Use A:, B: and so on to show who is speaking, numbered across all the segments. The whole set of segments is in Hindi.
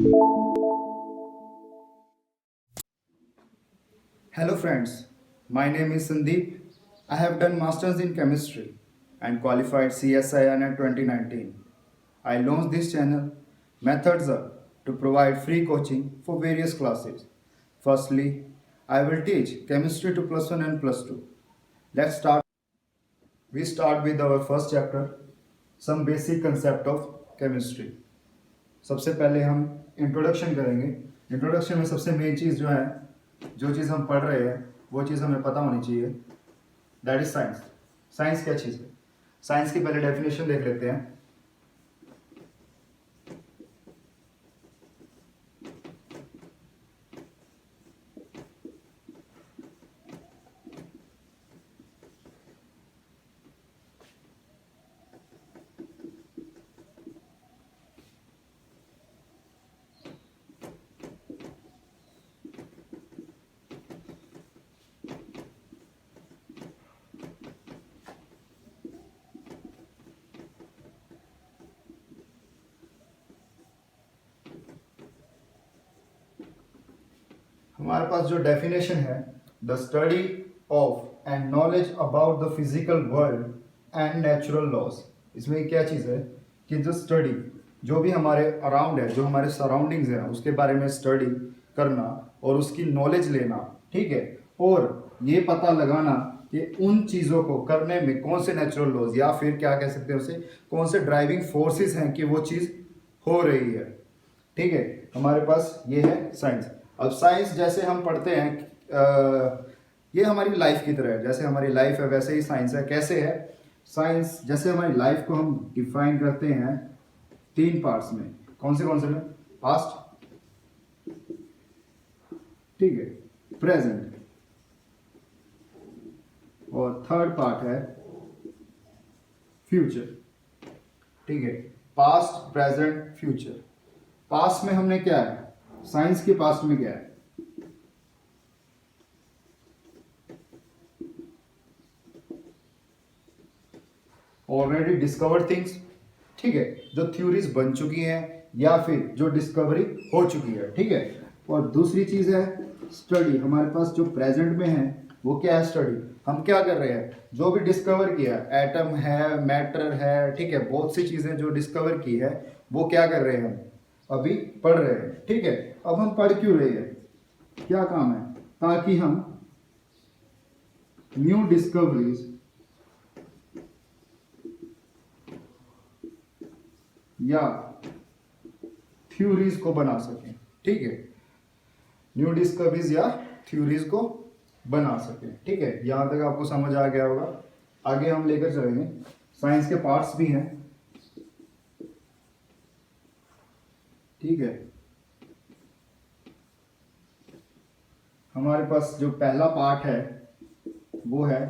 A: Hello friends, my name is Sandeep. I have done Masters in Chemistry and qualified CSIR 2019. I launched this channel, Methods Up, to provide free coaching for various classes. Firstly, I will teach Chemistry to plus 1 and plus 2. Let's start. We start with our first chapter, some basic concept of chemistry. सबसे पहले हम इंट्रोडक्शन करेंगे। इंट्रोडक्शन में सबसे मेन चीज़ जो है, जो चीज़ हम पढ़ रहे हैं वो चीज़ हमें पता होनी चाहिए, दैट इज साइंस। साइंस क्या चीज़ है? साइंस की पहले डेफिनेशन देख लेते हैं। हमारे पास जो डेफिनेशन है, the study of and knowledge about the physical world and natural laws. इसमें क्या चीज़ है कि जो स्टडी, जो भी हमारे अराउंड है, जो हमारे सराउंडिंग्स हैं, उसके बारे में स्टडी करना और उसकी नॉलेज लेना, ठीक है, और ये पता लगाना कि उन चीज़ों को करने में कौन से नेचुरल लॉज या फिर क्या कह सकते हैं उसे, कौन से ड्राइविंग फोर्सेस हैं कि वो चीज़ हो रही है। ठीक है, हमारे पास ये है साइंस। अब साइंस जैसे हम पढ़ते हैं, ये हमारी लाइफ की तरह है। जैसे हमारी लाइफ है वैसे ही साइंस है। कैसे है साइंस? जैसे हमारी लाइफ को हम डिफाइन करते हैं 3 पार्ट्स में। कौन से में? पास्ट, ठीक है, प्रेजेंट, और थर्ड पार्ट है फ्यूचर। ठीक है, पास्ट, प्रेजेंट, फ्यूचर। पास्ट में हमने क्या है, साइंस के पास्ट में क्या है? ऑलरेडी डिस्कवर्ड थिंग्स, ठीक है, जो थ्योरीज बन चुकी हैं या फिर जो डिस्कवरी हो चुकी है। ठीक है, और दूसरी चीज है स्टडी। हमारे पास जो प्रेजेंट में है वो क्या है? स्टडी। हम क्या कर रहे हैं? जो भी डिस्कवर किया, एटम है, मैटर है, ठीक है, बहुत सी चीजें जो डिस्कवर की है वो क्या कर रहे हैं? हम अभी पढ़ रहे हैं। ठीक है, अब हम पढ़ क्यों रहे हैं? क्या काम है? ताकि हम न्यू डिस्कवरीज या थ्योरीज को बना सकें। ठीक है, न्यू डिस्कवरीज या थ्योरीज को बना सकें। ठीक है, यहां तक आपको समझ आ गया होगा। आगे हम लेकर चलेंगे। साइंस के पार्ट्स भी हैं, ठीक है। हमारे पास जो पहला पार्ट है वो है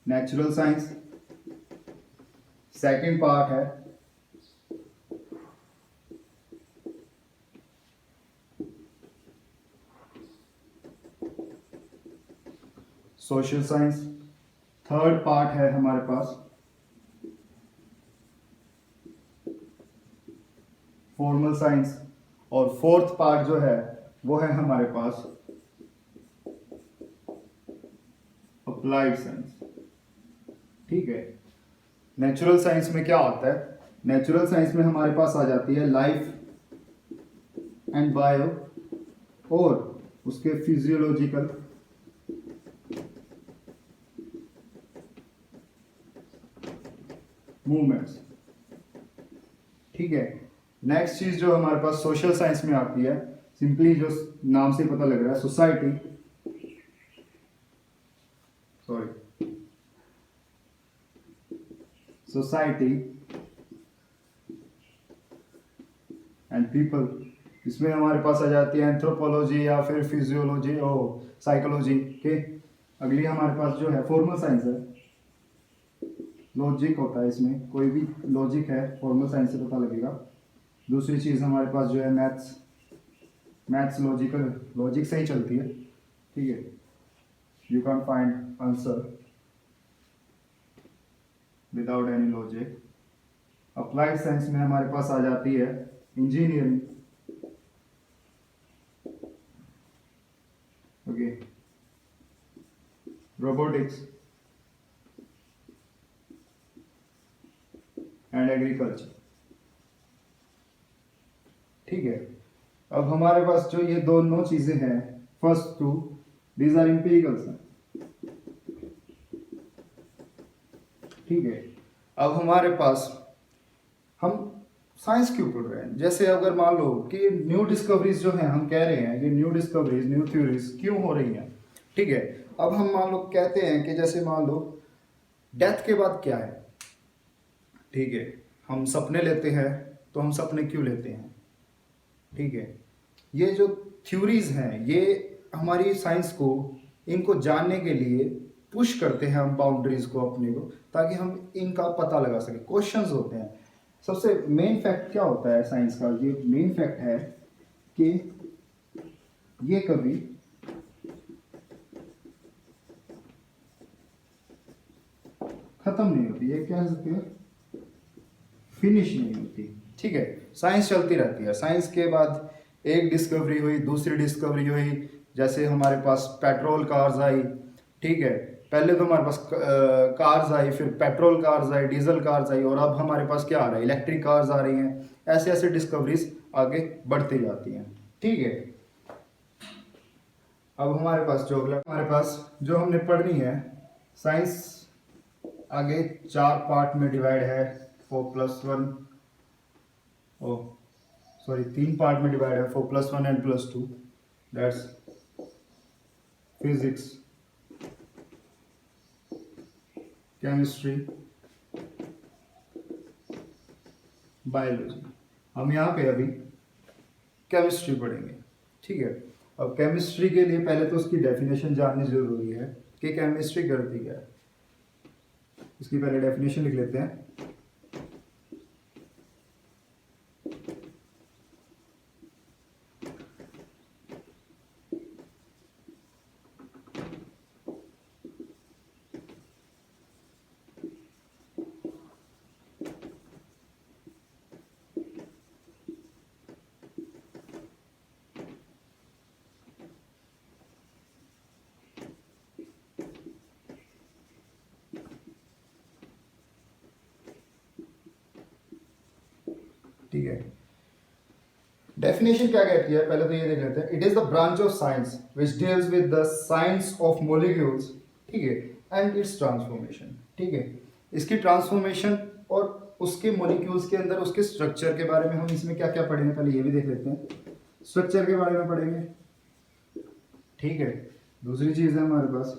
A: नेचुरल साइंस। सेकंड पार्ट है सोशल साइंस। थर्ड पार्ट है हमारे पास फॉर्मल साइंस। और फोर्थ पार्ट जो है वो है हमारे पास अप्लाइड साइंस। ठीक है, नेचुरल साइंस में क्या होता है? नेचुरल साइंस में हमारे पास आ जाती है लाइफ एंड बायो और उसके फिजियोलॉजिकल मूवमेंट्स। ठीक है, नेक्स्ट चीज जो हमारे पास सोशल साइंस में आती है, सिंपली जो नाम से पता लग रहा है, सोसाइटी, सोसाइटी एंड पीपल। इसमें हमारे पास आ जाती है एंथ्रोपोलॉजी या फिर फिजियोलॉजी और साइकोलॉजी के। अगली हमारे पास जो है फॉर्मल साइंस है। लॉजिक होता है, इसमें कोई भी लॉजिक है फॉर्मल साइंस से पता लगेगा। दूसरी चीज़ हमारे पास जो है मैथ्स। मैथ्स लॉजिक से ही चलती है। ठीक है, you can find answer without any logic. Applied science में हमारे पास आ जाती है engineering, okay, robotics and agriculture. ठीक है, अब हमारे पास जो ये दोनों चीजें हैं, फर्स्ट टू दीज आर इंपीरिकल्स हैं। ठीक है, अब हमारे पास हम साइंस क्यों पढ़ रहे हैं? जैसे अगर मान लो कि न्यू डिस्कवरीज जो हैं, हम कह रहे हैं ये न्यू डिस्कवरीज, न्यू थ्योरीज क्यों हो रही हैं? ठीक है, अब हम मान लो कहते हैं कि जैसे मान लो डेथ के बाद क्या है? ठीक है, हम सपने लेते हैं, तो हम सपने क्यों लेते हैं? ठीक है, ये जो थ्योरीज हैं ये हमारी साइंस को, इनको जानने के लिए पुश करते हैं हम बाउंड्रीज को अपने को, ताकि हम इनका पता लगा सकें। क्वेश्चंस होते हैं। सबसे मेन फैक्ट क्या होता है साइंस का? ये मेन फैक्ट है कि ये कभी खत्म नहीं होती, ये कह सकते हैं फिनिश नहीं होती। ठीक है, साइंस चलती रहती है। साइंस के बाद एक डिस्कवरी हुई, दूसरी डिस्कवरी हुई, जैसे हमारे पास पेट्रोल कार्स आई। ठीक है, पहले तो हमारे पास कार्स आई, फिर पेट्रोल कार्स आई, डीजल कार्स आई, और अब हमारे पास क्या आ रहा है? इलेक्ट्रिक कार्स आ रही हैं। ऐसे ऐसे डिस्कवरीज आगे बढ़ती जाती हैं। ठीक है, अब हमारे पास जो हमने पढ़नी है साइंस, आगे 4 पार्ट में डिवाइड है। 4+1, ओ सॉरी 3 पार्ट में डिवाइड है, 4+1 and +2, that's physics, chemistry, biology. हम यहाँ पे अभी केमिस्ट्री पढ़ेंगे। ठीक है, अब केमिस्ट्री के लिए पहले तो उसकी डेफिनेशन जाननी जरूरी है कि केमिस्ट्री करती क्या है। इसकी पहले डेफिनेशन लिख लेते हैं। ठीक है, डेफिनेशन क्या कहती है पहले तो ये देख लेते हैं। It is the branch of science which deals with the science of molecules, ठीक है, एंड इट्स ट्रांसफॉर्मेशन। ठीक है, इसकी ट्रांसफॉर्मेशन और उसके मॉलिक्यूल्स के अंदर उसके स्ट्रक्चर के बारे में हम इसमें क्या क्या पढ़ेंगे, पहले ये भी देख लेते हैं। स्ट्रक्चर के बारे में पढ़ेंगे। ठीक है, दूसरी चीज है हमारे पास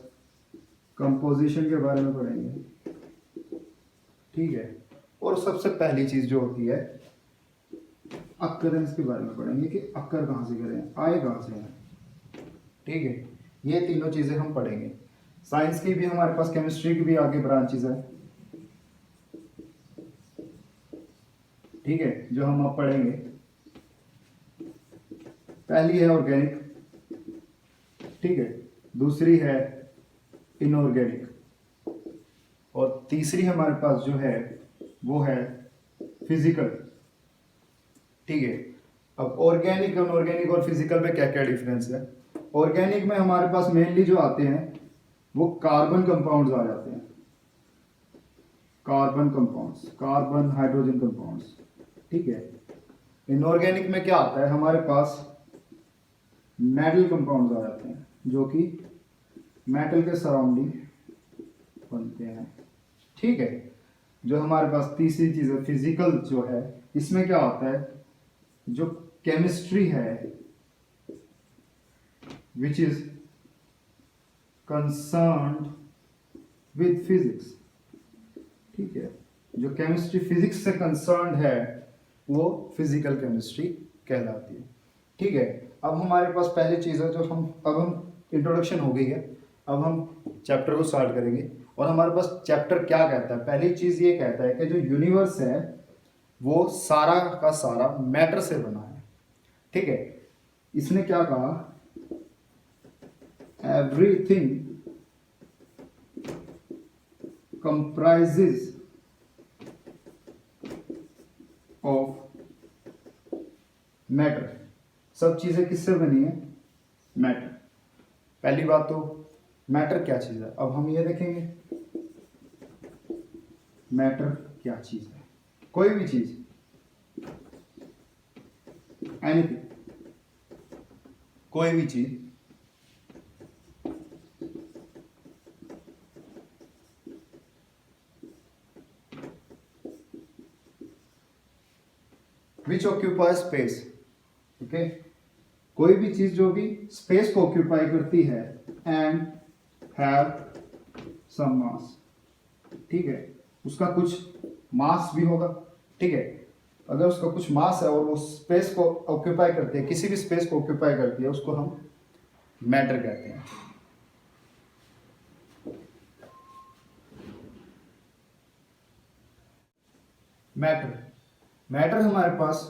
A: कंपोजिशन के बारे में पढ़ेंगे। ठीक है, और सबसे पहली चीज जो होती है अक्करेंस के बारे में पढ़ेंगे कि अक्कर कहाँ से करें, आए कहाँ से हैं। ठीक है, ये तीनों चीजें हम पढ़ेंगे। साइंस की भी हमारे पास, केमिस्ट्री की भी आगे ब्रांचेस है। ठीक है, जो हम अब पढ़ेंगे, पहली है ऑर्गेनिक, ठीक है, दूसरी है इनऑर्गेनिक, और तीसरी हमारे पास जो है वो है फिजिकल। ठीक है, अब ऑर्गेनिक, इनऑर्गेनिक और फिजिकल में क्या क्या डिफरेंस है? ऑर्गेनिक में हमारे पास मेनली जो आते हैं वो कार्बन कंपाउंड्स आ जाते हैं, carbon compounds, carbon hydrogen compounds. ठीक है, इनऑर्गेनिक में क्या आता है हमारे पास? मेटल कंपाउंड्स आ जाते हैं, जो कि मेटल के सराउंडिंग बनते हैं। ठीक है, जो हमारे पास तीसरी चीज है फिजिकल जो है, इसमें क्या होता है? जो केमिस्ट्री है which is concerned with physics. ठीक है, जो केमिस्ट्री फिजिक्स से कंसर्न्ड है वो फिजिकल केमिस्ट्री कहलाती है। ठीक है, अब हमारे पास पहली चीज है जो हम इंट्रोडक्शन हो गई है, अब हम चैप्टर को स्टार्ट करेंगे। और हमारे पास चैप्टर क्या कहता है? पहली चीज ये कहता है कि जो यूनिवर्स है वो सारा का सारा मैटर से बना है। ठीक है, इसने क्या कहा? Everything comprises of matter. सब चीज़ें किससे बनी है? मैटर। पहली बात तो मैटर क्या चीज़ है, अब हम ये देखेंगे मैटर क्या चीज़ है। कोई भी चीज़, एनीथिंग, कोई भी चीज़ विच ऑक्यूपाई स्पेस, ओके, कोई भी चीज जो भी स्पेस को ऑक्यूपाई करती है एंड हैव सम मास, ठीक है, उसका कुछ मास भी होगा, ठीक है। अगर उसका कुछ मास है और वो स्पेस को ऑक्यूपाई करती है, किसी भी स्पेस को ऑक्यूपाई करती है, उसको हम मैटर कहते हैं। मैटर, मैटर हमारे पास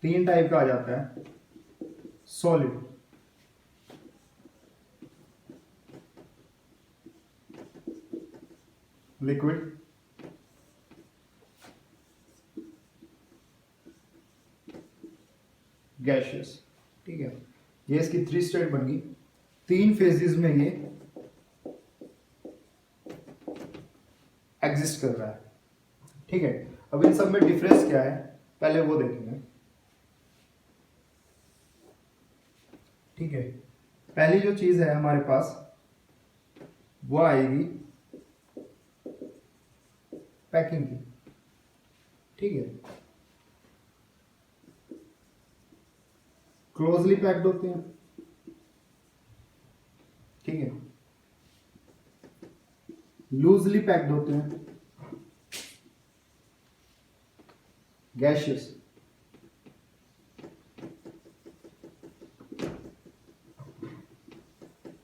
A: तीन टाइप का आ जाता है, सॉलिड, लिक्विड, गैशियस, ठीक है। ये इसकी 3 स्टेट बन गई, 3 फेजेस में ये एग्जिस्ट कर रहा है, ठीक है। अब इन सब में डिफरेंस क्या है, पहले वो देखेंगे, ठीक है। पहली जो चीज है हमारे पास वो आएगी पैकिंग की, ठीक है। क्लोजली पैक्ड होते हैं, ठीक है, लूजली पैक्ड होते हैं, gaseous,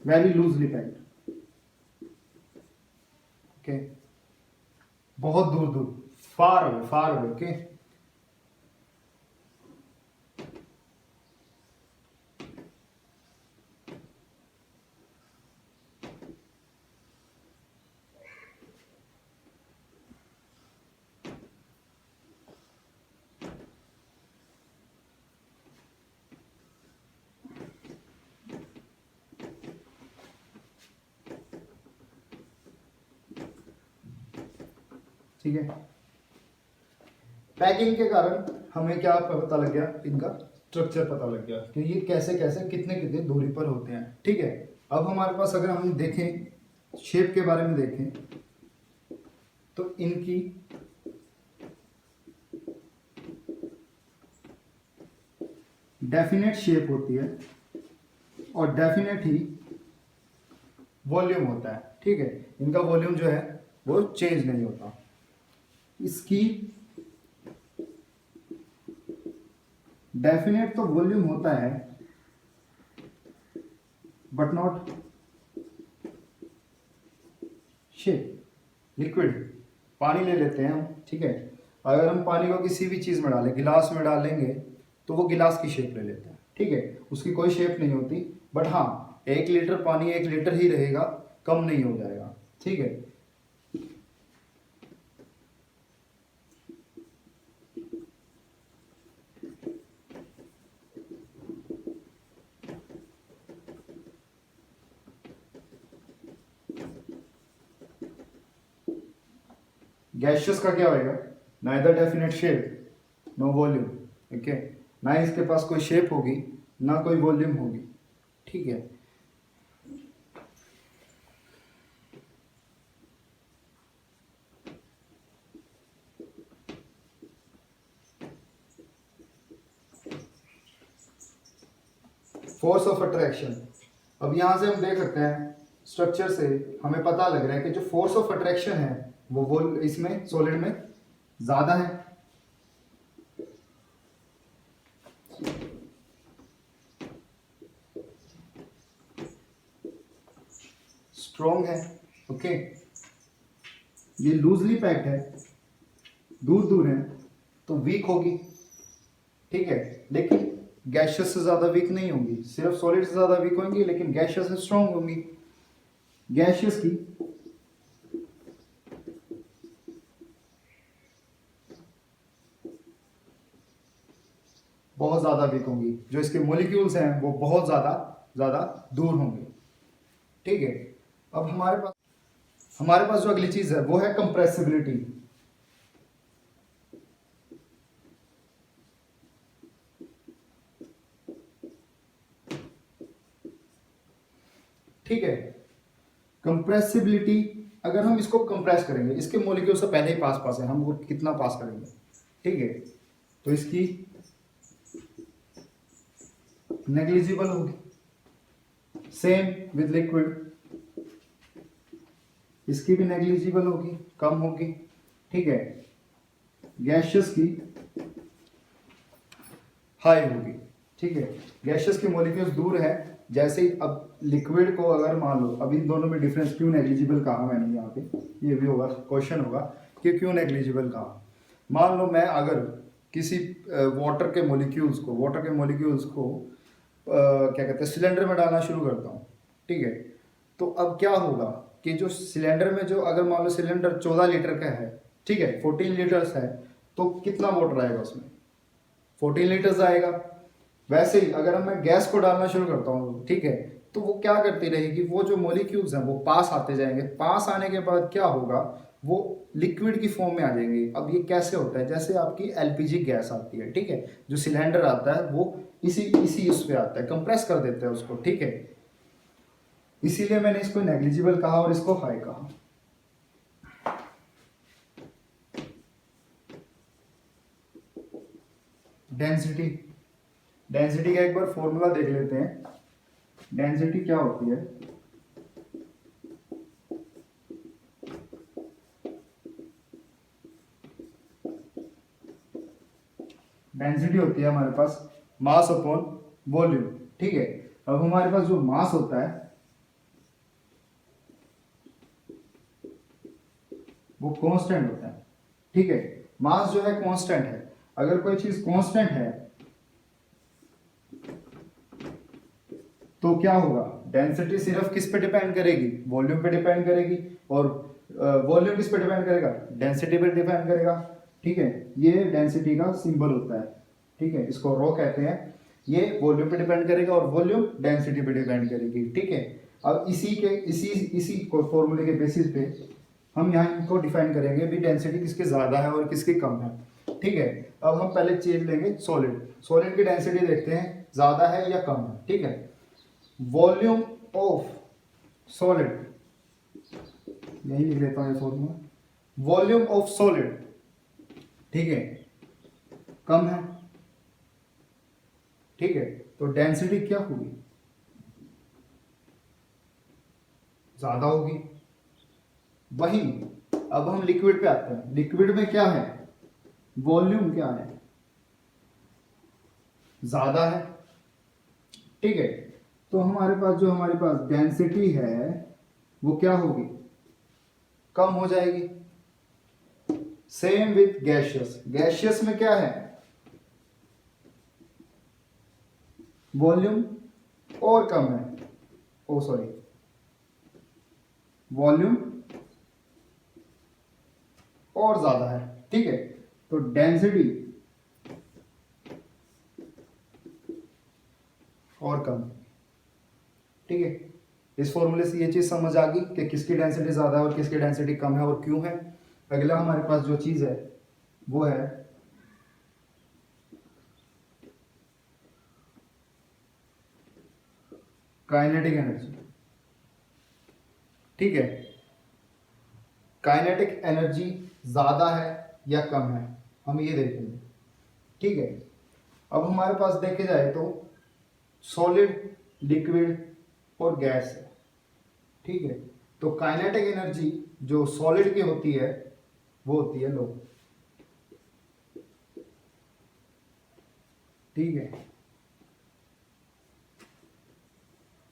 A: very loosely packed, okay, बहुत दूर दूर, फार अवे, ओके। ठीक है, पैकिंग के कारण हमें क्या पता लग गया, इनका स्ट्रक्चर पता लग गया कि ये कैसे कैसे कितने कितने दूरी पर होते हैं, ठीक है। अब हमारे पास अगर हम देखें शेप के बारे में देखें तो इनकी डेफिनेट शेप होती है और डेफिनेट ही वॉल्यूम होता है, ठीक है। इनका वॉल्यूम जो है वो चेंज नहीं होता। इसकी डेफिनेट तो वॉल्यूम होता है बट नॉट शेप। लिक्विड, पानी ले लेते हैं हम, ठीक है। अगर हम पानी को किसी भी चीज में डालें, गिलास में डालेंगे तो वो गिलास की शेप ले लेते हैं, ठीक है। उसकी कोई शेप नहीं होती, बट हाँ 1 लीटर पानी 1 लीटर ही रहेगा, कम नहीं हो जाएगा, ठीक है। गैशियस का क्या होएगा, neither definite shape no volume, okay. ना इसके पास कोई शेप होगी ना कोई वॉल्यूम होगी, ठीक है। फोर्स ऑफ अट्रैक्शन, अब यहां से हम देख सकते हैं स्ट्रक्चर से हमें पता लग रहा है कि जो फोर्स ऑफ अट्रैक्शन है वो इसमें सॉलिड में ज्यादा है, स्ट्रॉन्ग है, ओके। ये लूजली पैक्ड है, दूर दूर है तो वीक होगी, ठीक है। लेकिन गैशियस से ज्यादा वीक नहीं होंगी, सिर्फ सॉलिड से ज्यादा वीक होंगी लेकिन गैशियस से स्ट्रॉन्ग होंगी। गैशियस की बहुत ज़्यादा वीक होंगी, जो इसके मोलिक्यूल्स हैं वो बहुत ज़्यादा ज़्यादा दूर होंगे। ठीक है, अब हमारे पास जो अगली चीज़ है वो है कंप्रेसिबिलिटी। ठीक है, कंप्रेसिबिलिटी, अगर हम इसको कंप्रेस करेंगे, इसके मोलिक्यूल से पहले ही पास पास है, हम वो कितना पास करेंगे। ठीक है, तो इसकी नेग्लिजिबल होगी। सेम विद लिक्विड, इसकी भी नेग्लिजिबल होगी, कम होगी। ठीक है, गैशियस की हाई होगी। ठीक है, गैशियस की मॉलिक्यूल्स दूर है। जैसे ही अब लिक्विड को अगर मान लो, अब इन दोनों में डिफरेंस क्यों नेग्लिजिबल कहा मैंने यहाँ पे, ये भी होगा क्वेश्चन होगा कि क्यों नेग्लिजिबल कहा। मान लो मैं अगर किसी वाटर के मॉलिक्यूल्स को क्या कहते हैं सिलेंडर में डालना शुरू करता हूँ। ठीक है, तो अब क्या होगा कि जो सिलेंडर में, जो अगर मान लो सिलेंडर 14 लीटर का है, ठीक है, 14 लीटर्स है, तो कितना वाटर आएगा उसमें, 14 लीटर्स आएगा। वैसे ही अगर मैं गैस को डालना शुरू करता हूँ, ठीक है, तो वो क्या करती रहेगी, वो जो मॉलिक्यूल्स हैं वो पास आते जाएंगे। पास आने के बाद क्या होगा, वो लिक्विड की फॉर्म में आ जाएंगे। अब ये कैसे होता है, जैसे आपकी एलपीजी गैस आती है, ठीक है, जो सिलेंडर आता है वो इसी इसी उस पे आता है, कंप्रेस कर देते हैं उसको। ठीक है, इसीलिए मैंने इसको नेग्लिजिबल कहा और इसको हाई कहा। डेंसिटी, डेंसिटी का एक बार फॉर्मूला देख लेते हैं। डेंसिटी क्या होती है, डेंसिटी होती है हमारे पास मास अपॉन वॉल्यूम। ठीक है, अब हमारे पास जो मास होता है वो कांस्टेंट होता है। ठीक है, मास जो है कांस्टेंट है। अगर कोई चीज कांस्टेंट है तो क्या होगा, डेंसिटी सिर्फ किस पे डिपेंड करेगी, वॉल्यूम पे डिपेंड करेगी। और वॉल्यूम किस पे डिपेंड करेगा, डेंसिटी पे डिपेंड करेगा। ठीक है, ये डेंसिटी का सिंबल होता है। ठीक है, इसको रो कहते हैं। ये वॉल्यूम पे डिपेंड करेगा और वॉल्यूम डेंसिटी पे डिपेंड करेगी। ठीक है, अब इसी फॉर्मूले के बेसिस पे हम यहाँ इनको डिफाइन करेंगे भी डेंसिटी किसकी ज़्यादा है और किसकी कम है। ठीक है, अब हम पहले चीज लेंगे सॉलिड। सॉलिड की डेंसिटी देखते हैं ज़्यादा है या कम है। ठीक है, वॉल्यूम ऑफ सॉलिड, यही लिख लेता हूँ फॉर्मूला, वॉल्यूम ऑफ सॉलिड, ठीक है, कम है। ठीक है, तो डेंसिटी क्या होगी, ज्यादा होगी। वहीं अब हम लिक्विड पे आते हैं। लिक्विड में क्या है, वॉल्यूम क्या है, ज्यादा है। ठीक है, तो हमारे पास डेंसिटी है वो क्या होगी, कम हो जाएगी। Same with gaseous. गैशियस में क्या है, वॉल्यूम और कम है, ओ सॉरी, वॉल्यूम और ज्यादा है। ठीक है, तो डेंसिटी और कम। ठीक है, इस फॉर्मूले से ये चीज समझ आ गई कि किसकी डेंसिटी ज्यादा है और किसकी डेंसिटी कम है और क्यों है। अगला हमारे पास जो चीज है वो है काइनेटिक एनर्जी। ठीक है, काइनेटिक एनर्जी ज्यादा है या कम है, हम ये देखेंगे। ठीक है, अब हमारे पास देखे जाए तो सॉलिड, लिक्विड और गैस है। ठीक है, तो काइनेटिक एनर्जी जो सॉलिड की होती है वो होती है लो। ठीक है,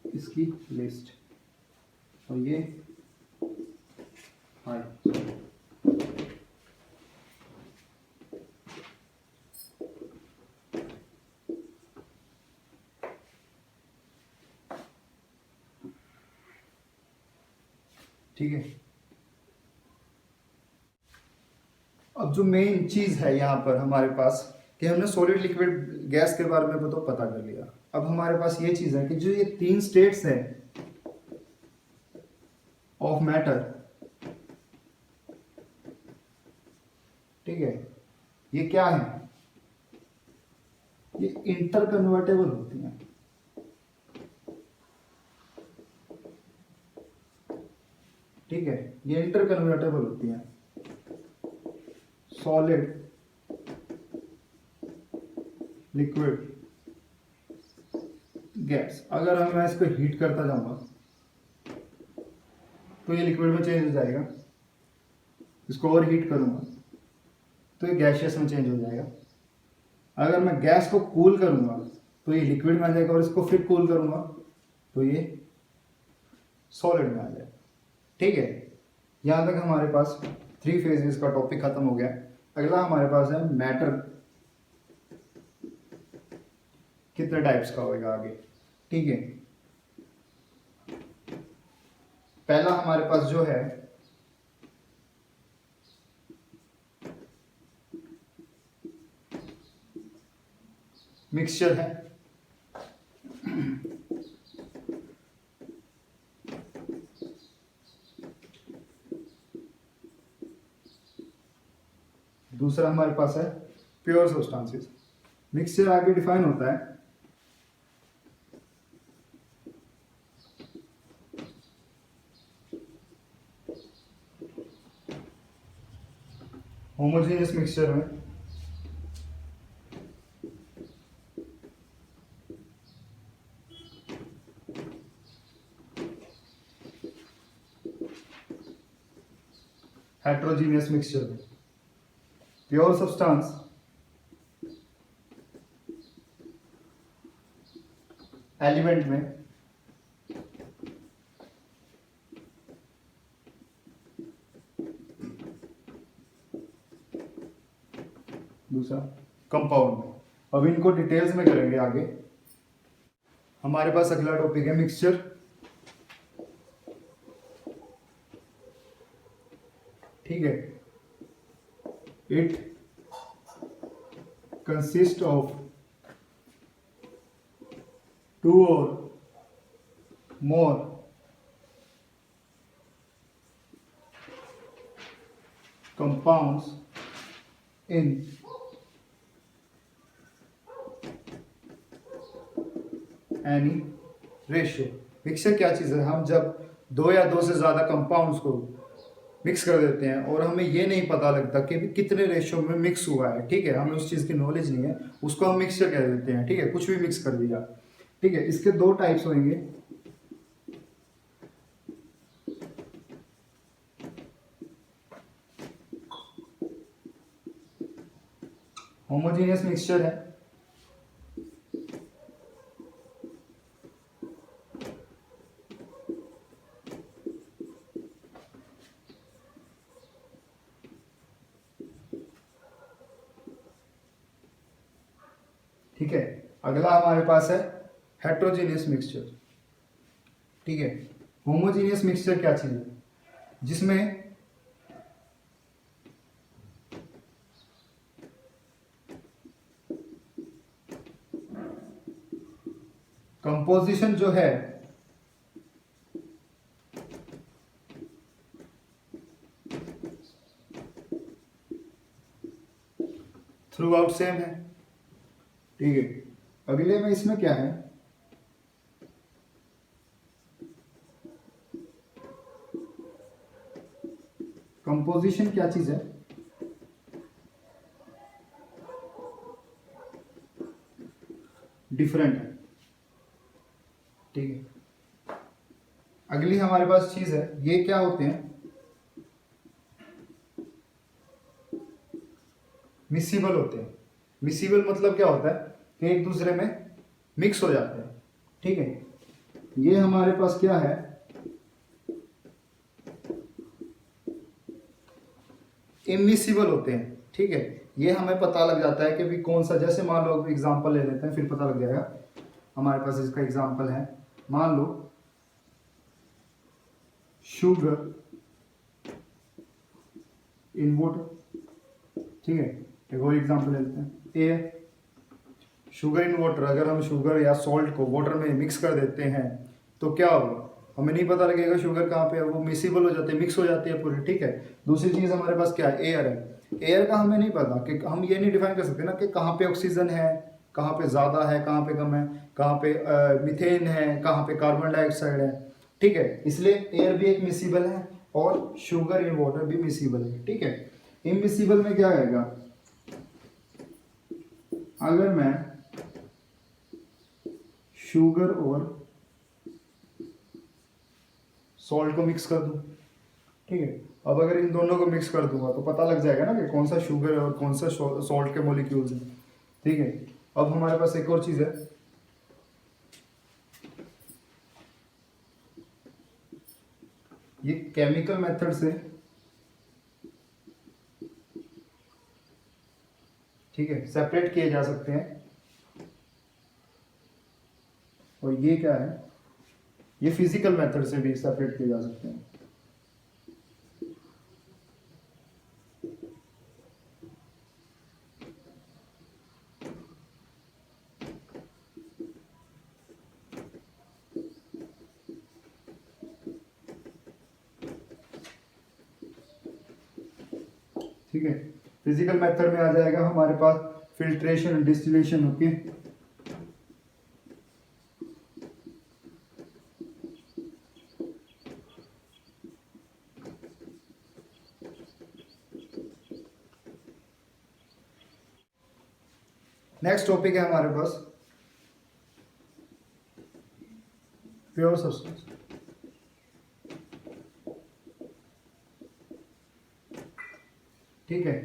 A: इसकी लिस्ट, और ये हाई। ठीक है, अब जो मेन चीज है यहां पर हमारे पास कि हमने सॉलिड लिक्विड गैस के बारे में तो पता कर लिया। अब हमारे पास ये चीज़ है कि जो ये 3 स्टेट्स हैं ऑफ मैटर, ठीक है, ये क्या है? ये इंटर कन्वर्टेबल होती हैं। ठीक है, ये इंटर कन्वर्टेबल होती हैं। Solid, liquid, gas. अगर मैं इसको हीट करता जाऊंगा तो ये लिक्विड में चेंज हो जाएगा, इसको और हीट करूंगा तो ये गैसियस में चेंज हो जाएगा। अगर मैं गैस को कूल करूंगा तो ये लिक्विड में आ जाएगा, और इसको फिर कूल करूंगा तो ये सॉलिड में आ जाएगा। ठीक है, यहां तक हमारे पास 3 फेजेस का टॉपिक खत्म हो गया। अगला हमारे पास है मैटर कितने टाइप्स का होगा आगे। ठीक है, पहला हमारे पास जो है मिक्सचर है। दूसरा हमारे पास है प्योर सब्सटेंसेस। मिक्सचर आगे डिफाइन होता है होमोजेनियस मिक्सचर में हेट्रोजीनियस मिक्सचर में। प्योर सब्सटेंस एलिमेंट में दूसरा कंपाउंड में। अब इनको डिटेल्स में करेंगे आगे। हमारे पास अगला टॉपिक है मिक्सचर। ठीक है, it consist of 2 or more compounds in any ratio. Mixture क्या चीज़ है? हम जब 2 या 2 से ज़्यादा कंपाउंड्स को मिक्स कर देते हैं और हमें ये नहीं पता लगता कि कितने रेशियो में मिक्स हुआ है। ठीक है, हमें उस चीज़ की नॉलेज नहीं है, उसको हम मिक्सचर कह देते हैं। ठीक है, कुछ भी मिक्स कर दिया। ठीक है, इसके 2 टाइप्स होंगे, होमोजेनियस मिक्सचर है ठीक है। अगला हमारे पास है हेट्रोजीनियस मिक्सचर। ठीक है, होमोजीनियस मिक्सचर क्या चीज है? जिसमें कंपोजिशन जो है थ्रू आउट सेम है। ठीक है, अगले में इसमें क्या है? कंपोजिशन क्या चीज है? डिफरेंट है। ठीक है, अगली हमारे पास चीज है, ये क्या होते हैं? मिसिबल होते हैं। मिसिबल मतलब क्या होता है कि एक दूसरे में मिक्स हो जाते हैं। ठीक है, ये हमारे पास क्या है? इमिसिबल होते हैं। ठीक है, ये हमें पता लग जाता है कि भी कौन सा, जैसे मान लो एग्जांपल ले लेते हैं फिर पता लग जाएगा। हमारे पास इसका एग्जांपल है, मान लो शुगर इन वुड। ठीक है, एक और एग्जांपल लेते हैं, एयर, शुगर इन वाटर, अगर हम शुगर या सॉल्ट को वाटर में मिक्स कर देते हैं तो क्या होगा, हमें नहीं पता लगेगा शुगर कहाँ पे है, वो मिसिबल हो जाती है, मिक्स हो जाती है पूरी, ठीक है। दूसरी चीज़ हमारे पास क्या है, एयर है। एयर का हमें नहीं पता कि हम ये नहीं डिफाइन कर सकते ना कि कहाँ पे ऑक्सीजन है, कहाँ पे ज़्यादा है, कहाँ पे कम है, कहाँ पे मिथेन है, कहाँ पे कार्बन डाइऑक्साइड है, ठीक है। इसलिए एयर भी एक मिसिबल है और शुगर इन वाटर भी मिसिबल है, ठीक है। इमिसिबल में क्या आएगा, अगर मैं शुगर और सॉल्ट को मिक्स कर दूं, ठीक है। अब अगर इन दोनों को मिक्स कर दूंगा तो पता लग जाएगा ना कि कौन सा शुगर है और कौन सा सॉल्ट के मॉलिक्यूल्स हैं, ठीक है। अब हमारे पास एक और चीज़ है, ये केमिकल मेथड से, ठीक है, सेपरेट किए जा सकते हैं। और ये क्या है, ये फिजिकल मेथड से भी सेपरेट किए जा सकते हैं। ठीक है, फिजिकल मेथड में आ जाएगा हमारे पास filtration, distillation, okay. Next topic है हमारे पास प्योर सब्सटेंस। ठीक है,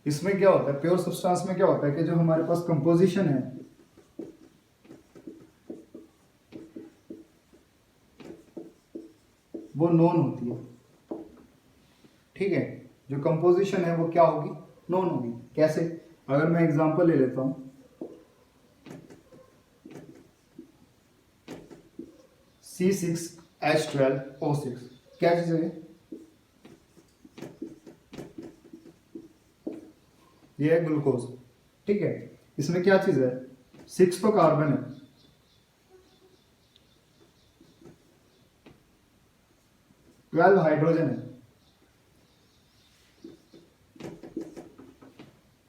A: इसमें क्या होता है, प्योर सब्सटेंस में क्या होता है कि जो हमारे पास कंपोजिशन है वो नॉन होती है, ठीक है। जो कंपोजिशन है वो क्या होगी, नॉन होगी। कैसे, अगर मैं एग्जांपल ले लेता हूं, C6H12O6, क्या चीज है ये है ग्लूकोज, ठीक है। इसमें क्या चीज है, 6 तो कार्बन है, 12 हाइड्रोजन है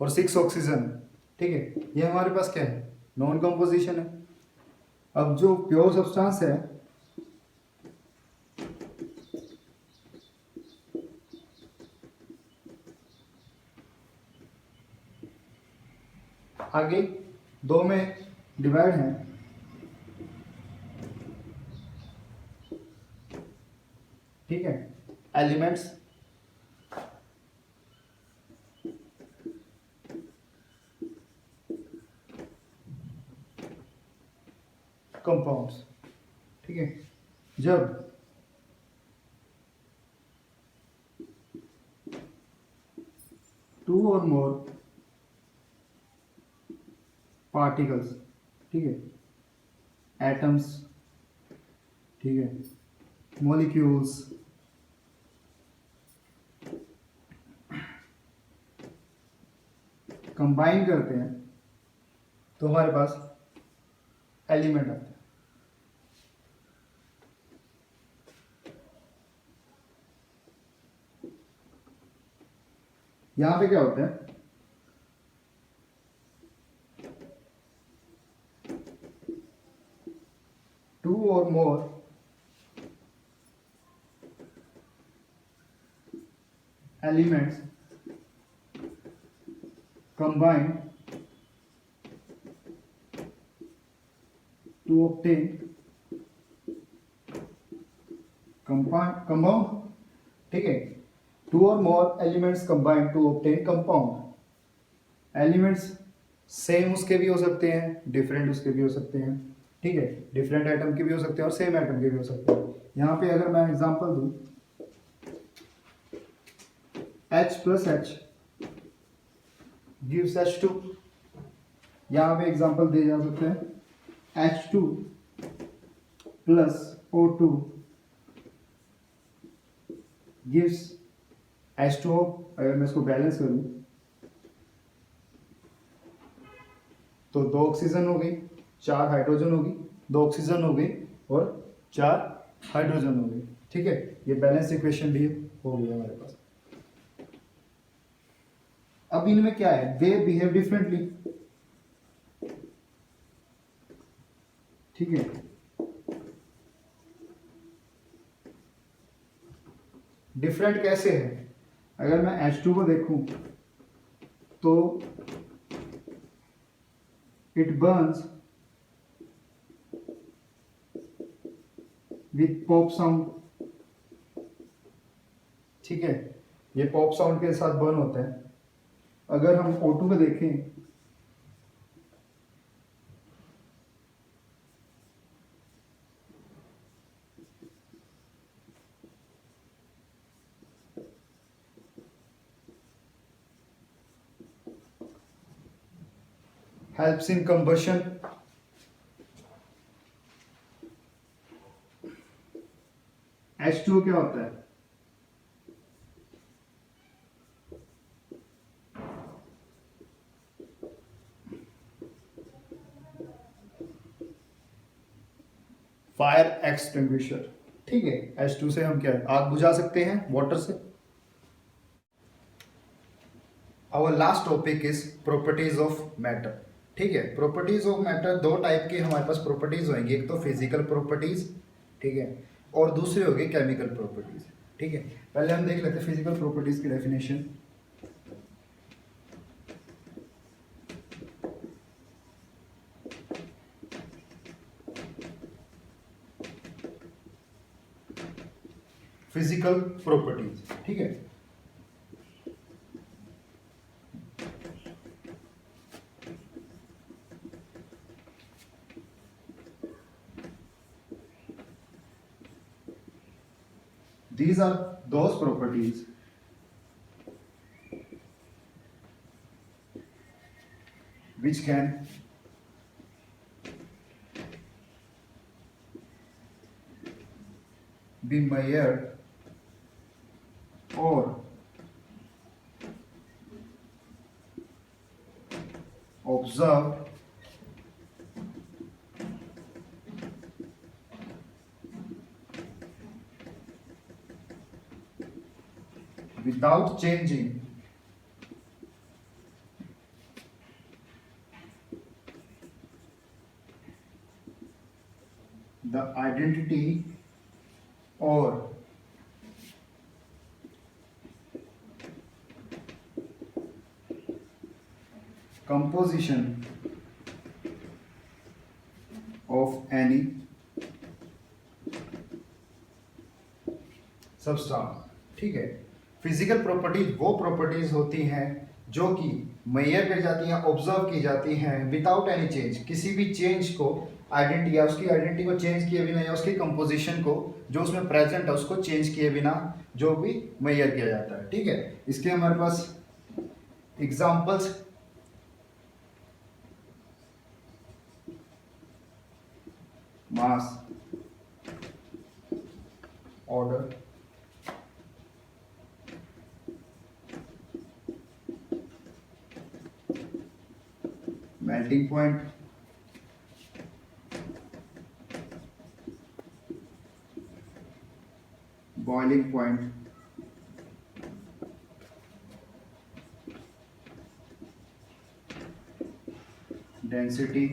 A: और 6 ऑक्सीजन है, ठीक है। ये हमारे पास क्या है, नॉन कंपोजिशन है। अब जो प्योर सब्सटेंस है आगे दो में डिवाइड है, ठीक है। एलिमेंट्स, कंपाउंड्स, ठीक है। जब टू और मोर पार्टिकल्स, ठीक है, एटम्स, ठीक है, मॉलिक्यूल्स कंबाइन करते हैं तो हमारे पास एलिमेंट आते हैं। यहां पे क्या होता है, टू और more elements combine to obtain compound, ठीक है। टू और more elements combine to obtain compound. Elements same उसके भी हो सकते हैं, डिफरेंट उसके भी हो सकते हैं, ठीक है। डिफरेंट एटम के भी हो सकते हैं और सेम एटम के भी हो सकते हैं। यहाँ पे अगर मैं एग्जांपल दूं, H plus H gives H2, यहाँ पे एग्जांपल दिए जा सकते हैं, H2 plus O2 gives H2O। अगर मैं इसको बैलेंस करूं, तो 2 ऑक्सीजन हो गई, 4 हाइड्रोजन होगी, 2 ऑक्सीजन हो गई और 4 हाइड्रोजन हो गई। ठीक है, ये बैलेंस इक्वेशन भी हो गई हमारे पास। अब इनमें क्या है, दे बिहेव डिफरेंटली। ठीक है, डिफरेंट कैसे है, अगर मैं H2 को देखूं तो it Burns with pop sound. ठीक है, ये पॉप साउंड के साथ बर्न होता है। अगर हम O2 को देखें helps in combustion, H2O क्या होता है, फायर एक्सटिंग्विशर। ठीक है, H2 से हम क्या आग बुझा सकते हैं, वाटर से। Our last topic is properties of matter. ठीक है, प्रॉपर्टीज ऑफ मैटर दो टाइप की हमारे पास प्रॉपर्टीज होंगी, एक तो फिजिकल प्रॉपर्टीज, ठीक है, और दूसरी होगी केमिकल प्रॉपर्टीज। ठीक है, पहले हम देख लेते हैं फिजिकल प्रॉपर्टीज की डेफिनेशन। फिजिकल प्रॉपर्टीज, ठीक है, these are those properties which can be measured or observed without changing the identity or composition of any substance। ठीक है, फिजिकल प्रॉपर्टीज वो प्रॉपर्टीज होती हैं जो कि मेजर कर जाती हैं, ऑब्जर्व की जाती हैं विदाउट एनी चेंज, किसी भी चेंज को आइडेंटिटी या उसकी आइडेंटिटी को चेंज किए बिना या उसकी कंपोजिशन को जो उसमें प्रेजेंट है उसको चेंज किए बिना जो भी मेजर किया जाता है। ठीक है, इसके हमारे पास examples mass, odour, melting point, boiling point, density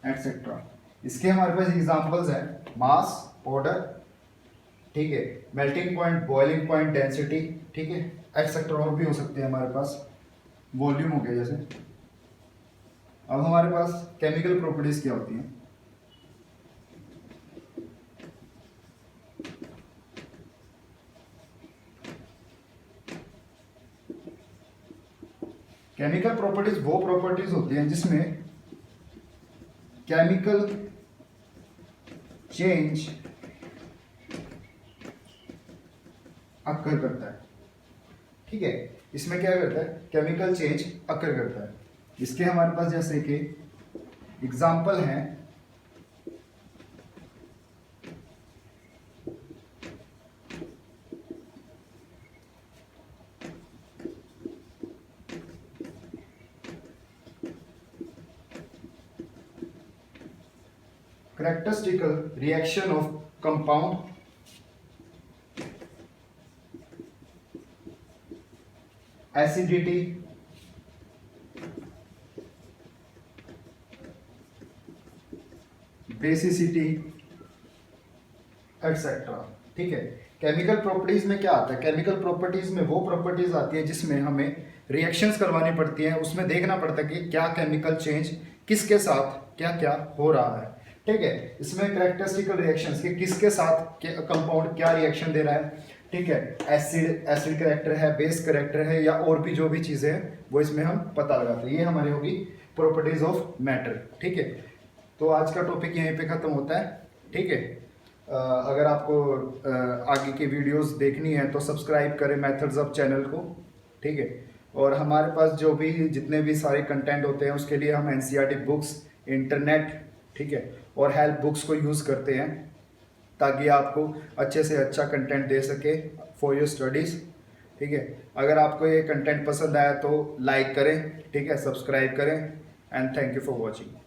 A: etcetera. इसके हमारे पास एग्जांपल्स हैं मास, ऑर्डर, ठीक है, melting point, boiling point, density, ठीक है, एटसेट्रा और भी हो सकते हैं हमारे पास, वॉल्यूम हो गया जैसे। अब हमारे पास केमिकल प्रॉपर्टीज क्या होती हैं। केमिकल प्रॉपर्टीज वो प्रॉपर्टीज होती हैं जिसमें केमिकल चेंज अकर करता है। ठीक है, इसमें क्या करता है, केमिकल चेंज अकर करता है। इसके हमारे पास जैसे कि एग्जाम्पल हैं characteristical reaction of compound acidity, basicity etcetera. ठीक है, केमिकल प्रॉपर्टीज में क्या आता है? केमिकल प्रॉपर्टीज में वो प्रॉपर्टीज आती है जिसमें हमें रिएक्शंस करवानी पड़ती हैं, उसमें देखना पड़ता है कि क्या केमिकल चेंज किसके साथ क्या क्या हो रहा है। ठीक है, इसमें कैरेक्टरिस्टिकल रिएक्शंस के किसके साथ कंपाउंड क्या रिएक्शन दे रहा है। ठीक है, एसिड करेक्टर है, बेस करेक्टर है, या और भी जो भी चीज़ें हैं वो इसमें हम पता लगाते हैं। ये हमारी होगी प्रॉपर्टीज ऑफ मैटर। ठीक है, तो आज का टॉपिक यहीं पे ख़त्म होता है। ठीक है, अगर आपको आगे की वीडियोस देखनी है तो सब्सक्राइब करें मेथड्स ऑफ चैनल को। ठीक है, और हमारे पास जो भी जितने भी सारे कंटेंट होते हैं उसके लिए हम एनसीईआरटी बुक्स, इंटरनेट, ठीक है, और हेल्प बुक्स को यूज़ करते हैं ताकि आपको अच्छे से अच्छा कंटेंट दे सके फॉर योर स्टडीज़। ठीक है, अगर आपको ये कंटेंट पसंद आया तो लाइक करें, ठीक है, सब्सक्राइब करें, and thank you for watching.